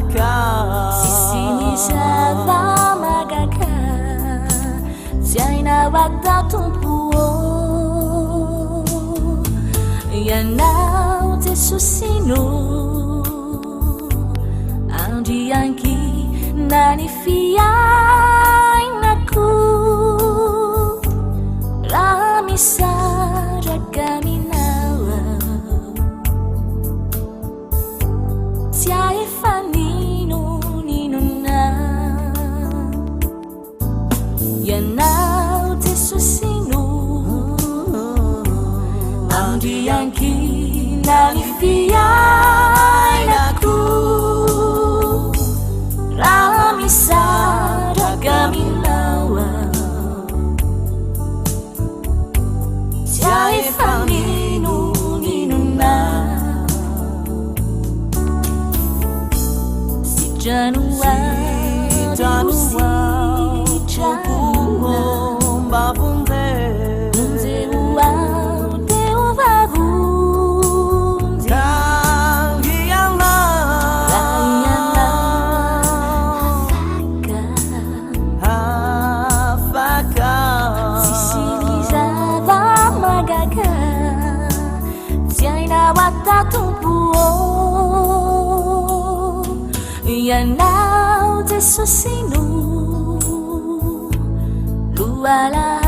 Afaka Sisini sava magaka Siaina wagda tumpuo Yanau te susino Andi yanki nani fiai naku Ramisa ragaminawa Siai fanino ninuna Yanau te susino Andi yanki nani fiai naku Ramisa ragaminawa Siai fanino ninuna Si janua Bafunde Yanau te susinu Luala